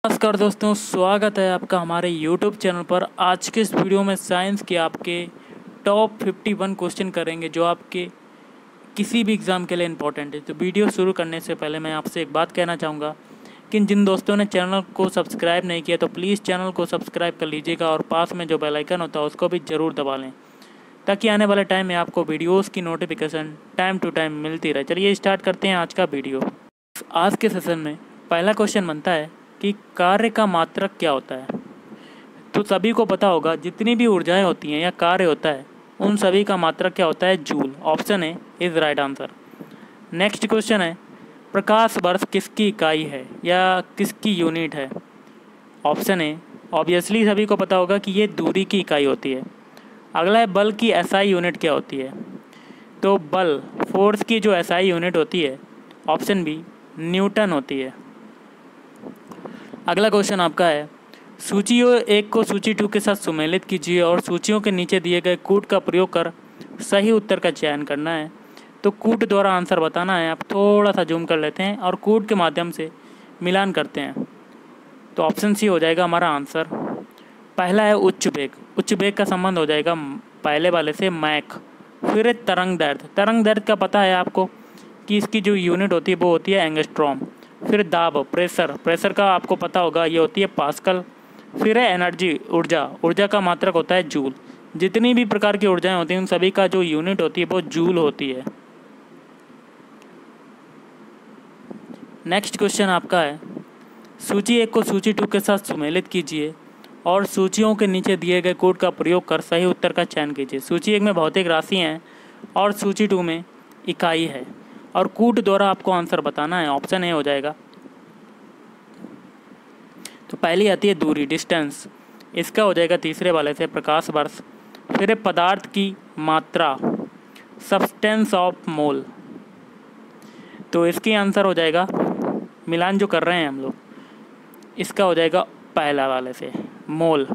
नमस्कार दोस्तों, स्वागत है आपका हमारे YouTube चैनल पर। आज के इस वीडियो में साइंस के आपके टॉप 51 क्वेश्चन करेंगे जो आपके किसी भी एग्ज़ाम के लिए इम्पोर्टेंट है। तो वीडियो शुरू करने से पहले मैं आपसे एक बात कहना चाहूँगा कि जिन दोस्तों ने चैनल को सब्सक्राइब नहीं किया तो प्लीज़ चैनल को सब्सक्राइब कर लीजिएगा और पास में जो बेल आइकन होता है उसको भी ज़रूर दबा लें ताकि आने वाले टाइम में आपको वीडियोज़ की नोटिफिकेशन टाइम टू टाइम मिलती रहे। चलिए स्टार्ट करते हैं आज का वीडियो। आज के सेशन में पहला क्वेश्चन बनता है कि कार्य का मात्रक क्या होता है। तो सभी को पता होगा जितनी भी ऊर्जाएं होती हैं या कार्य होता है उन सभी का मात्रक क्या होता है, joule. Option A is right answer. Next question है, प्रकाश वर्ष किसकी इकाई है या किसकी यूनिट है। ऑप्शन ए, ऑब्वियसली सभी को पता होगा कि ये दूरी की इकाई होती है। अगला है, बल की एसआई यूनिट क्या होती है। तो बल फोर्स की जो एसआई यूनिट होती है, ऑप्शन बी न्यूटन होती है। अगला क्वेश्चन आपका है, सूची 1 को सूची 2 के साथ सुमेलित कीजिए और सूचियों के नीचे दिए गए कूट का प्रयोग कर सही उत्तर का चयन करना है। तो कूट द्वारा आंसर बताना है। आप थोड़ा सा जूम कर लेते हैं और कूट के माध्यम से मिलान करते हैं। तो ऑप्शन सी हो जाएगा हमारा आंसर। पहला है उच्च वेग। उच्च वेग का संबंध हो जाएगा पहले वाले से मैक। फिर तरंग दैर्ध्य। तरंग दैर्ध्य का पता है आपको कि इसकी जो यूनिट होती है वो होती है एंगस्ट्रॉम। फिर दाब, प्रेशर का आपको पता होगा ये होती है पास्कल। फिर है एनर्जी, ऊर्जा का मात्रक होता है जूल। जितनी भी प्रकार की ऊर्जाएं होती हैं उन सभी का जो यूनिट होती है वो जूल होती है। नेक्स्ट क्वेश्चन आपका है, सूची 1 को सूची 2 के साथ सुमेलित कीजिए और सूचियों के नीचे दिए गए कोड का प्रयोग कर सही उत्तर का चयन कीजिए। सूची 1 में भौतिक राशि हैं और सूची 2 में इकाई है और कूट द्वारा आपको आंसर बताना है। ऑप्शन ए हो जाएगा। तो पहली आती है दूरी, डिस्टेंस। इसका हो जाएगा तीसरे वाले से प्रकाश वर्ष। फिर है पदार्थ की मात्रा, सब्सटेंस ऑफ मोल। तो इसकी आंसर हो जाएगा, मिलान जो कर रहे हैं हम लोग, इसका हो जाएगा पहला वाले से मोल।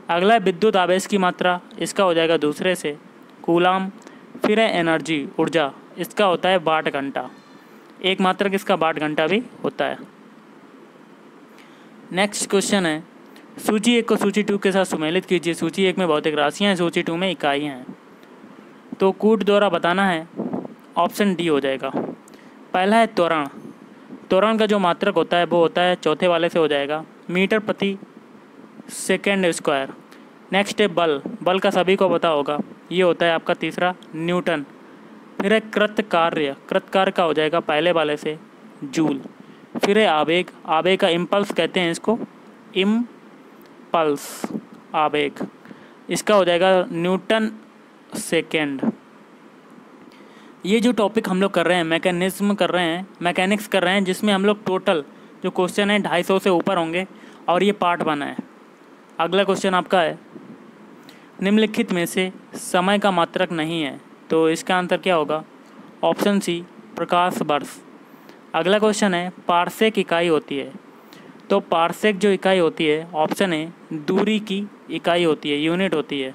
अगला है विद्युत आवेश की मात्रा। इसका हो जाएगा दूसरे से कूलाम। फिर है एनर्जी, ऊर्जा। इसका होता है वाट घंटा। एक मात्रक इसका वाट घंटा भी होता है। नेक्स्ट क्वेश्चन है, सूची 1 को सूची 2 के साथ सुमेलित कीजिए। सूची 1 में भौतिक राशियाँ हैं, सूची 2 में इकाई हैं। तो कूट द्वारा बताना है। ऑप्शन डी हो जाएगा। पहला है त्वरण। त्वरण का जो मात्रक होता है वो होता है चौथे वाले से हो जाएगा मीटर प्रति सेकेंड स्क्वायर। नेक्स्ट है बल का सभी को पता होगा, ये होता है आपका तीसरा न्यूटन। फिर है कृतकार्य का हो जाएगा पहले वाले से जूल। फिर है आवेग का इम्पल्स कहते हैं इसको, इम्पल्स आवेग। इसका हो जाएगा न्यूटन सेकेंड। ये जो टॉपिक हम लोग कर रहे हैं मैकेनिक्स कर रहे हैं जिसमें हम लोग टोटल जो क्वेश्चन है 250 से ऊपर होंगे और ये पार्ट 1 है। अगला क्वेश्चन आपका है, निम्नलिखित में से समय का मात्रक नहीं है। तो इसका आंसर क्या होगा। ऑप्शन सी प्रकाश वर्ष। अगला क्वेश्चन है, पार्सेक इकाई होती है। तो पार्सेक जो इकाई होती है, ऑप्शन ए दूरी की इकाई होती है, यूनिट होती है।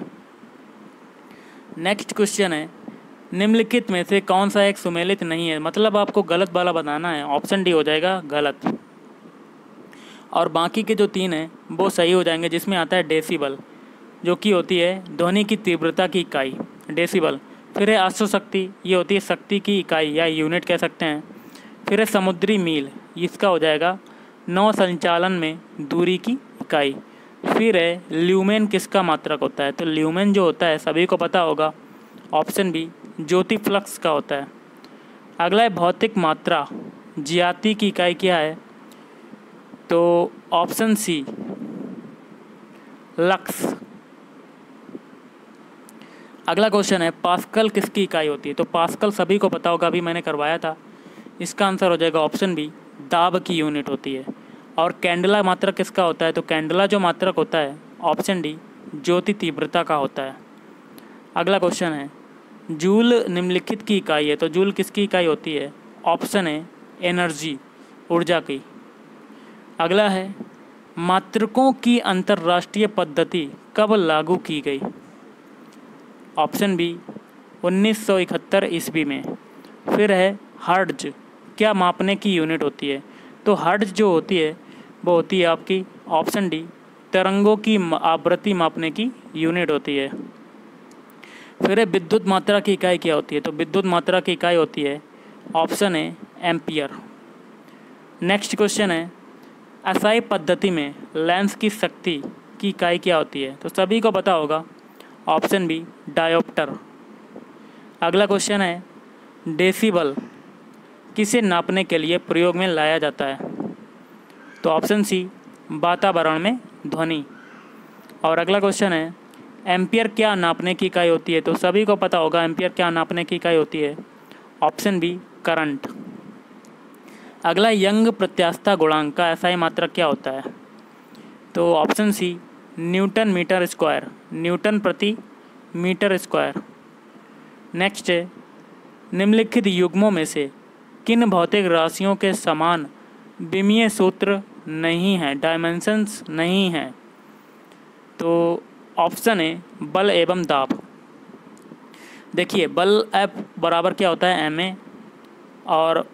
नेक्स्ट क्वेश्चन है, निम्नलिखित में से कौन सा एक सुमेलित नहीं है। मतलब आपको गलत वाला बताना है। ऑप्शन डी हो जाएगा गलत और बाकी के जो 3 हैं वो सही हो जाएंगे। जिसमें आता है डेसिबल, जो कि होती है ध्वनि की तीव्रता की इकाई, डेसिबल। फिर है अश्वशक्ति, ये होती है शक्ति की इकाई या यूनिट कह सकते हैं। फिर है समुद्री मील, इसका हो जाएगा नौ संचालन में दूरी की इकाई। फिर है ल्यूमेन, किसका मात्रक होता है। तो ल्यूमेन जो होता है सभी को पता होगा, ऑप्शन बी ज्योति फ्लक्स का होता है। अगला है भौतिक मात्रा, ज्याति की इकाई क्या है। तो ऑप्शन सी लक्स। अगला क्वेश्चन है, पास्कल किसकी इकाई होती है। तो पास्कल सभी को पता होगा, अभी मैंने करवाया था। इसका आंसर हो जाएगा ऑप्शन बी दाब की यूनिट होती है। और कैंडला मात्रक किसका होता है। तो कैंडला जो मात्रक होता है, ऑप्शन डी ज्योति तीव्रता का होता है। अगला क्वेश्चन है, जूल निम्नलिखित की इकाई है। तो जूल किसकी इकाई होती है। ऑप्शन है एनर्जी, ऊर्जा की। अगला है, मात्रकों की अंतर्राष्ट्रीय पद्धति कब लागू की गई। ऑप्शन बी 1971 ईस्वी में। फिर है हर्ट्ज, क्या मापने की यूनिट होती है। तो हर्ट्ज जो होती है वो होती है आपकी ऑप्शन डी, तरंगों की आवृत्ति मापने की यूनिट होती है। फिर है विद्युत मात्रा की इकाई क्या होती है? तो विद्युत मात्रा की इकाई होती है option A ampere. Next question है एसआई पद्धति में लेंस की शक्ति की इकाई क्या होती है? तो सभी को पता होगा ऑप्शन बी डायोप्टर। अगला क्वेश्चन है डेसिबल किसे नापने के लिए प्रयोग में लाया जाता है? तो ऑप्शन सी वातावरण में ध्वनि। और अगला क्वेश्चन है एम्पियर क्या नापने की इकाई होती है? तो सभी को पता होगा एम्पियर क्या नापने की इकाई होती है, ऑप्शन बी करंट। अगला यंग प्रत्यास्थता गुणांक का एसआई मात्रक क्या होता है? तो option C newton metre square, newton प्रति मीटर स्क्वायर। नेक्स्ट है निम्नलिखित युग्मों में से किन भौतिक राशियों के समान विमीय सूत्र नहीं है, डायमेंशंस नहीं हैं? तो ऑप्शन है बल एवं दाब। देखिए बल एफ बराबर क्या होता है एम ए, और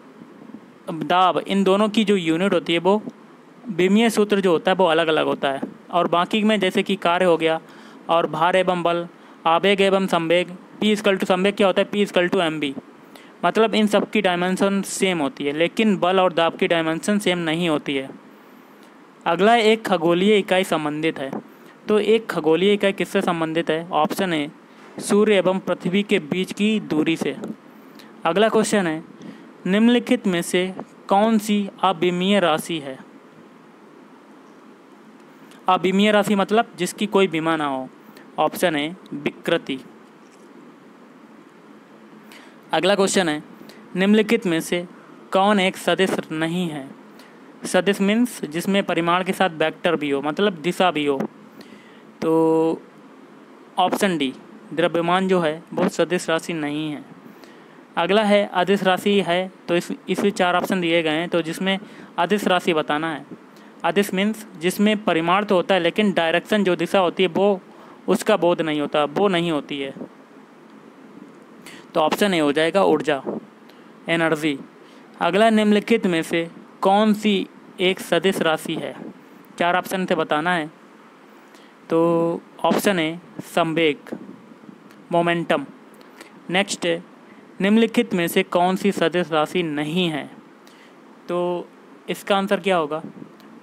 दाब, इन दोनों की जो यूनिट होती है वो विमीय सूत्र जो होता है वो अलग अलग होता है। और बाकी में जैसे कि कार्य हो गया और भार एवं बल, आवेग एवं संवेग, पी इक्वल टू संवेग क्या होता है P equal to M B, मतलब इन सब की डायमेंशन सेम होती है, लेकिन बल और दाब की डायमेंशन सेम नहीं होती है। अगला एक खगोलीय इकाई संबंधित है। तो एक खगोलीय इकाई किससे संबंधित है? ऑप्शन है सूर्य एवं पृथ्वी के बीच की दूरी से। अगला क्वेश्चन है निम्नलिखित में से कौन सी अविमीय राशि है? अविमीय राशि मतलब जिसकी कोई विमा ना हो, ऑप्शन है विकृति। अगला क्वेश्चन है निम्नलिखित में से कौन एक सदिश नहीं है? सदिश मीन्स जिसमें परिमाण के साथ वेक्टर भी हो, मतलब दिशा भी हो। तो ऑप्शन डी द्रव्यमान जो है वो सदिश राशि नहीं है। अगला है अदिश राशि है, तो इसमें 4 ऑप्शन दिए गए हैं, तो जिसमें अदिश राशि बताना है। अदिश मीन्स जिसमें परिमाण तो होता है लेकिन डायरेक्शन जो दिशा होती है वो उसका बोध नहीं होता, वो नहीं होती है। तो ऑप्शन ए हो जाएगा ऊर्जा, एनर्जी। अगला निम्नलिखित में से कौन सी एक सदिश राशि है? 4 ऑप्शन से बताना है। तो ऑप्शन ए संवेग, मोमेंटम। नेक्स्ट है निम्नलिखित में से कौन सी सदिश राशि नहीं है? तो इसका आंसर क्या होगा?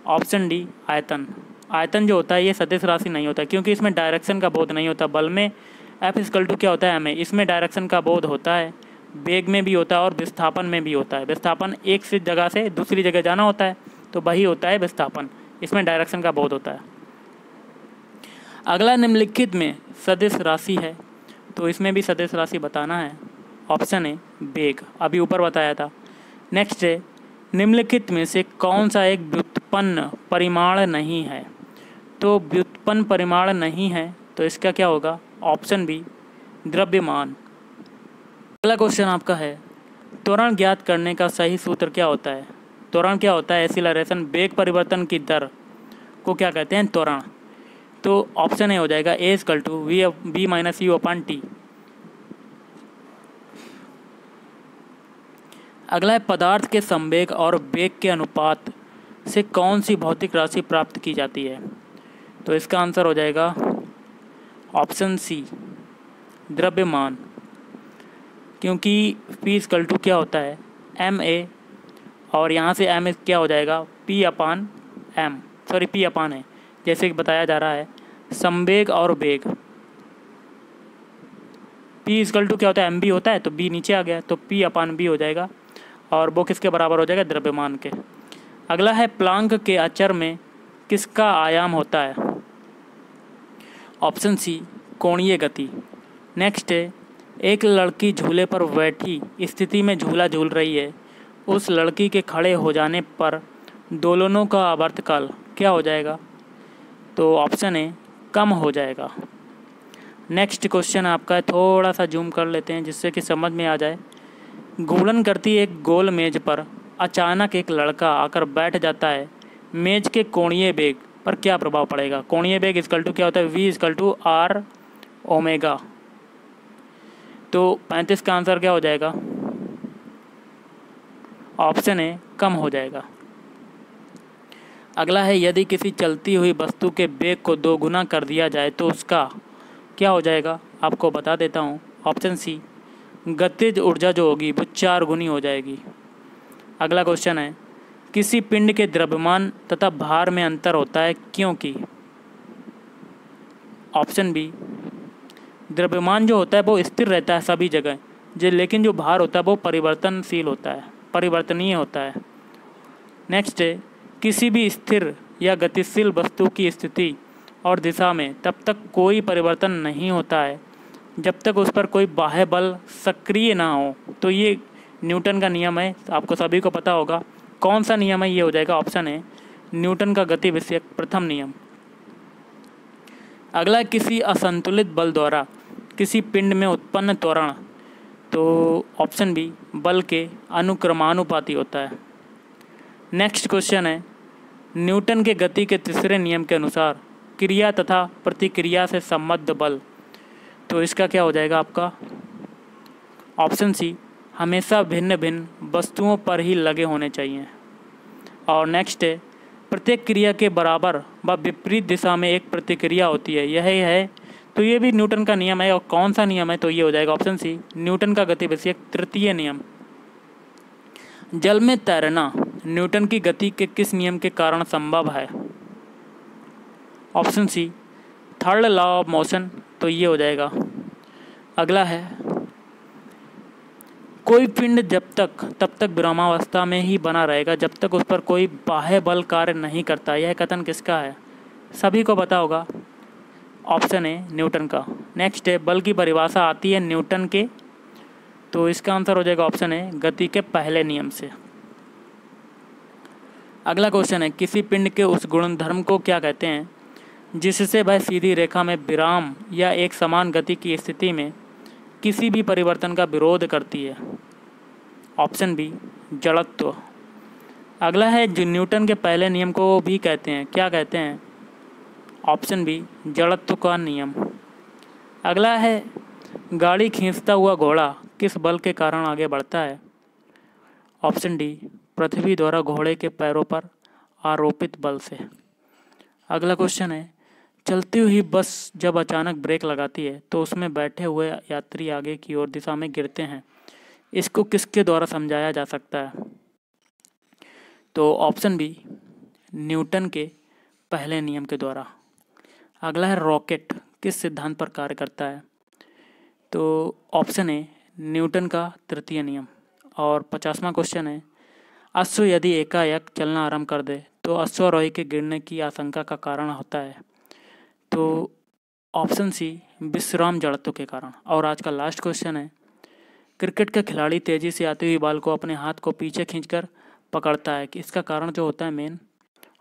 ऑप्शन डी आयतन। आयतन जो होता है ये सदिश राशि नहीं होता, क्योंकि इसमें डायरेक्शन का बोध नहीं होता। बल में एफ इक्वल टू क्या होता है एम ए, इसमें डायरेक्शन का बोध होता है, वेग में भी होता है और विस्थापन में भी होता है। विस्थापन एक से जगह से दूसरी जगह जाना होता है, तो वही होता है विस्थापन, इसमें डायरेक्शन का बोध होता है। अगला निम्नलिखित में सदिश राशि है, तो इसमें भी सदिश राशि बताना है। ऑप्शन है वेग, अभी ऊपर बताया था। नेक्स्ट है निम्नलिखित में से कौन सा एक व्युत्पन्न परिमाण नहीं है? तो व्युत्पन्न परिमाण नहीं है, तो इसका क्या होगा? ऑप्शन बी द्रव्यमान। अगला क्वेश्चन आपका है त्वरण ज्ञात करने का सही सूत्र क्या होता है? त्वरण क्या होता है? एक्सीलरेशन, वेग परिवर्तन की दर को क्या कहते हैं? त्वरण। तो ऑप्शन ए हो जाएगा A equal to V minus U upon T. अगला है पदार्थ के संवेग और वेग के अनुपात से कौन सी भौतिक राशि प्राप्त की जाती है? तो इसका आंसर हो जाएगा ऑप्शन सी द्रव्यमान, क्योंकि पी इक्वल टू क्या होता है एम ए, और यहाँ से एम क्या हो जाएगा P upon M, sorry P upon है, जैसे कि बताया जा रहा है संवेग और वेग। पी इक्वल टू क्या होता है एम बी होता है, तो बी नीचे आ गया, तो पी अपान बी हो जाएगा, और वो किसके बराबर हो जाएगा? द्रव्यमान के। अगला है प्लांक के अचर में किसका आयाम होता है? ऑप्शन सी कोणीय गति। नेक्स्ट है एक लड़की झूले पर बैठी स्थिति में झूला झूल रही है, उस लड़की के खड़े हो जाने पर दोलनों का आवर्तकाल क्या हो जाएगा? तो ऑप्शन है कम हो जाएगा। नेक्स्ट क्वेश्चन आपका थोड़ा सा जूम कर लेते हैं जिससे कि समझ में आ जाए। घूर्णन करती एक गोल मेज पर अचानक एक लड़का आकर बैठ जाता है, मेज के कोणीय वेग पर क्या प्रभाव पड़ेगा? कोणीय वेग इक्वल टू क्या होता है? V equal to R omega. तो 35 का आंसर क्या हो जाएगा? ऑप्शन है कम हो जाएगा। अगला है यदि किसी चलती हुई वस्तु के वेग को 2 गुना कर दिया जाए तो उसका क्या हो जाएगा, आपको बता देता हूँ। ऑप्शन सी, गतिज ऊर्जा जो होगी वो 4 गुनी हो जाएगी। अगला क्वेश्चन है किसी पिंड के द्रव्यमान तथा भार में अंतर होता है क्योंकि। ऑप्शन बी, द्रव्यमान जो होता है वो स्थिर रहता है सभी जगह, लेकिन जो भार होता है वो परिवर्तनशील होता है, परिवर्तनीय होता है। नेक्स्ट है किसी भी स्थिर या गतिशील वस्तु की स्थिति और दिशा में तब तक कोई परिवर्तन नहीं होता है जब तक उस पर कोई बाह्य बल सक्रिय ना हो। तो ये न्यूटन का नियम है, आपको सभी को पता होगा। कौन सा नियम है, ये हो जाएगा ऑप्शन है न्यूटन का गति विषयक प्रथम नियम। अगला किसी असंतुलित बल द्वारा किसी पिंड में उत्पन्न त्वरण, तो ऑप्शन बी, बल के अनुक्रमानुपाती होता है। नेक्स्ट क्वेश्चन है न्यूटन के गति के तीसरे नियम के अनुसार क्रिया तथा प्रतिक्रिया से संबद्ध बल, तो इसका क्या हो जाएगा आपका। ऑप्शन सी, हमेशा भिन्न भिन्न वस्तुओं पर ही लगे होने चाहिए। और नेक्स्ट है प्रत्येक क्रिया के बराबर व विपरीत दिशा में एक प्रतिक्रिया होती है, यह है। तो ये भी न्यूटन का नियम है। और कौन सा नियम है, तो ये हो जाएगा ऑप्शन सी, न्यूटन का गति विषयक तृतीय नियम। जल में तैरना न्यूटन की गति के किस नियम के कारण संभव है। Option C, third law of motion, तो ये हो जाएगा। अगला है कोई पिंड तब तक विरामावस्था में ही बना रहेगा जब तक उस पर कोई बाह्य बल कार्य नहीं करता। यह कथन किसका है, सभी को पता होगा। ऑप्शन है न्यूटन का। नेक्स्ट है बल की परिभाषा आती है न्यूटन के, तो इसका आंसर हो जाएगा ऑप्शन है गति के पहले नियम से। अगला क्वेश्चन है किसी पिंड के उस गुणधर्म को क्या कहते हैं जिससे वह सीधी रेखा में विराम या एक समान गति की स्थिति में किसी भी परिवर्तन का विरोध करती है। ऑप्शन बी, जड़त्व। अगला है जो न्यूटन के पहले नियम को भी कहते हैं, क्या कहते हैं। ऑप्शन बी, जड़त्व का नियम। अगला है गाड़ी खींचता हुआ घोड़ा किस बल के कारण आगे बढ़ता है। ऑप्शन डी, पृथ्वी द्वारा घोड़े के पैरों पर आरोपित बल से। अगला क्वेश्चन है चलती हुई बस जब अचानक ब्रेक लगाती है तो उसमें बैठे हुए यात्री आगे की ओर दिशा में गिरते हैं, इसको किसके द्वारा समझाया जा सकता है। तो ऑप्शन बी, न्यूटन के पहले नियम के द्वारा। अगला है रॉकेट किस सिद्धांत पर कार्य करता है, तो ऑप्शन है न्यूटन का तृतीय नियम। और 50वां क्वेश्चन है अश्व यदि एकाएक चलना आरंभ कर दे तो अश्वारोही के गिरने की आशंका का कारण होता है। तो ऑप्शन सी, विश्राम जड़त्व के कारण। और आज का लास्ट क्वेश्चन है क्रिकेट का खिलाड़ी तेजी से आती हुई बॉल को अपने हाथ को पीछे खींचकर पकड़ता है कि इसका कारण जो होता है मेन।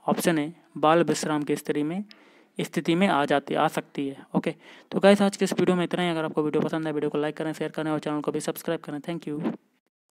ऑप्शन है बाल विश्राम की स्थिति में आ सकती है। ओके, तो गाइस आज के इस वीडियो में इतना ही। अगर आपको वीडियो पसंद है वीडियो को लाइक करें, शेयर करें और चैनल को भी सब्सक्राइब करें। Thank you.